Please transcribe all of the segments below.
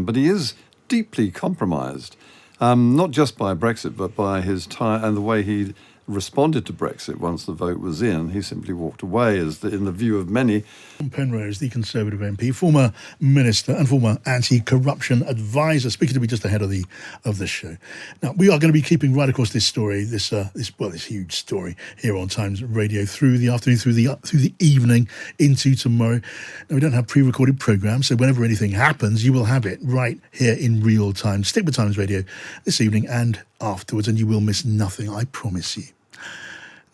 but he is deeply compromised, not just by Brexit, but by his time and the way he responded to Brexit once the vote was in. He simply walked away, in the view of many. Penrose, the Conservative MP, former minister and former anti-corruption advisor, speaking to me just ahead of this show. Now, we are going to be keeping right across this story, this huge story here on Times Radio through the afternoon, through the evening, into tomorrow. Now, we don't have pre-recorded programs, so whenever anything happens, you will have it right here in real time. Stick with Times Radio this evening and afterwards, and you will miss nothing, I promise you.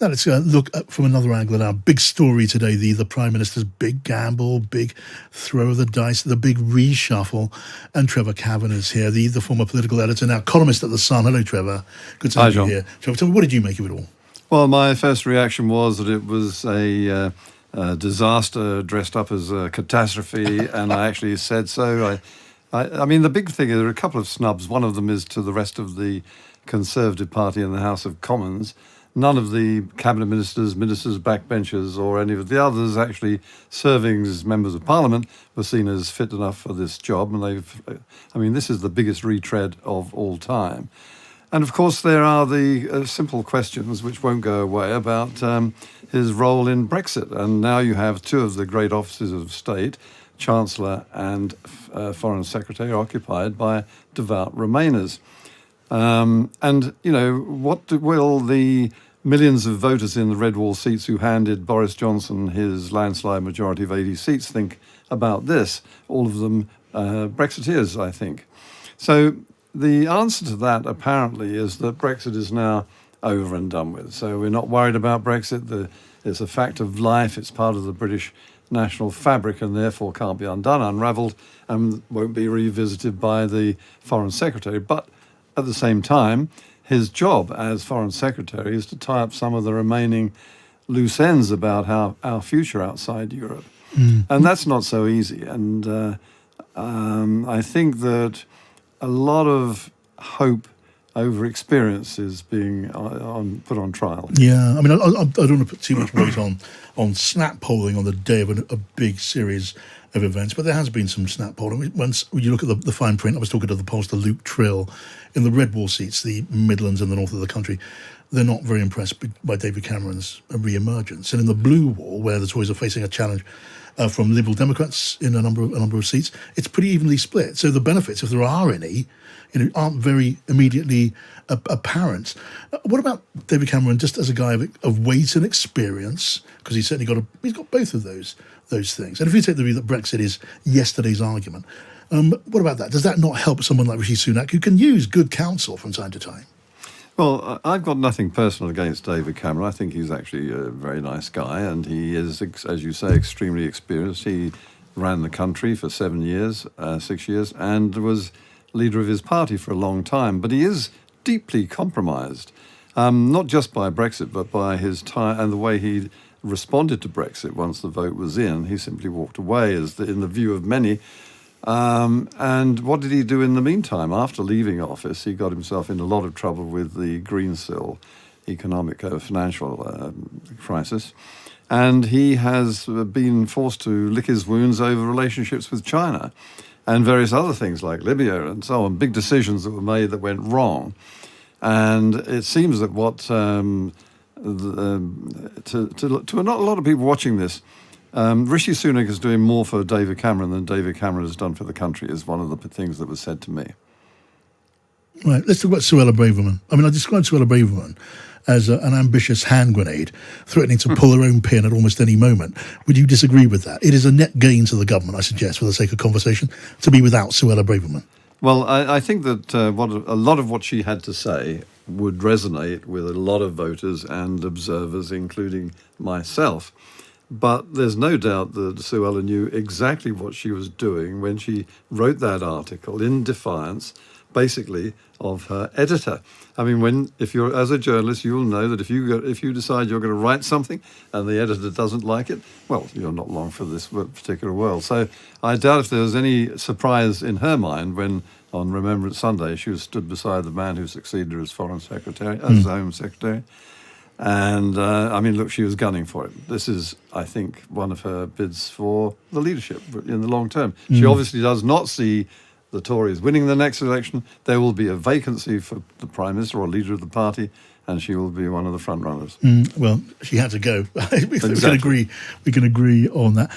Now let's look from another angle at our big story today, the Prime Minister's big gamble, big throw of the dice, the big reshuffle. And Trevor Kavanagh is here, the former political editor, now columnist at The Sun. Hello, Trevor. Good to have you here. Trevor, tell me, what did you make of it all? Well, my first reaction was that it was a disaster dressed up as a catastrophe, and I actually said so. I mean, the big thing, there are a couple of snubs. One of them is to the rest of the Conservative Party in the House of Commons. None of the cabinet ministers, backbenchers, or any of the others actually serving as members of Parliament were seen as fit enough for this job. And this is the biggest retread of all time. And of course, there are the simple questions which won't go away about his role in Brexit. And now you have two of the great offices of state, Chancellor and Foreign Secretary, occupied by devout Remainers. What will the millions of voters in the red wall seats who handed Boris Johnson his landslide majority of 80 seats think about this? All of them Brexiteers, I think. So the answer to that apparently is that Brexit is now over and done with. So we're not worried about Brexit. It's a fact of life. It's part of the British national fabric and therefore can't be undone, unravelled, and won't be revisited by the Foreign Secretary. But at the same time, his job as Foreign Secretary is to tie up some of the remaining loose ends about our future outside Europe. And that's not so easy. And I think that a lot of hope over experience is being put on trial. Yeah, I mean, I don't want to put too much weight on snap polling on the day of a big series of events, but there has been some snap polling. Once you look at the fine print, I was talking to the pollster Luke Trill in the red wall seats, the Midlands and the north of the country. They're not very impressed by David Cameron's re-emergence. And in the blue wall, where the Tories are facing a challenge from Liberal Democrats in a number of seats, it's pretty evenly split. So the benefits, if there are any, aren't very immediately apparent. What about David Cameron, just as a guy of weight and experience? Because he's certainly got both of those things. And if you take the view that Brexit is yesterday's argument, what about that? Does that not help someone like Rishi Sunak, who can use good counsel from time to time? Well, I've got nothing personal against David Cameron. I think he's actually a very nice guy, and he is, as you say, extremely experienced. He ran the country for 6 years, and was leader of his party for a long time. But he is deeply compromised, not just by Brexit, but by his time and the way he responded to Brexit once the vote was in. He simply walked away, in the view of many. And what did he do in the meantime? After leaving office, he got himself in a lot of trouble with the Greensill economic financial crisis. And he has been forced to lick his wounds over relationships with China and various other things like Libya and so on, big decisions that were made that went wrong. And it seems that to a lot of people watching this, Rishi Sunak is doing more for David Cameron than David Cameron has done for the country, is one of the things that was said to me. Right, let's talk about Suella Braverman. I mean, I described Suella Braverman as an ambitious hand grenade, threatening to pull her own pin at almost any moment. Would you disagree with that? It is a net gain to the government, I suggest, for the sake of conversation, to be without Suella Braverman. Well, I think that a lot of what she had to say would resonate with a lot of voters and observers, including myself. But there's no doubt that Suella knew exactly what she was doing when she wrote that article in defiance, basically, of her editor. I mean, if you're as a journalist, you'll know that if you decide you're going to write something and the editor doesn't like it, well, you're not long for this particular world. So I doubt if there was any surprise in her mind when, on Remembrance Sunday, she was stood beside the man who succeeded her as Foreign Secretary, as Home Secretary. And, look, she was gunning for it. This is, I think, one of her bids for the leadership in the long term. She obviously does not see the Tories winning the next election, there will be a vacancy for the Prime Minister or leader of the party, and she will be one of the front runners. Well, she had to go. We Exactly. can agree on that.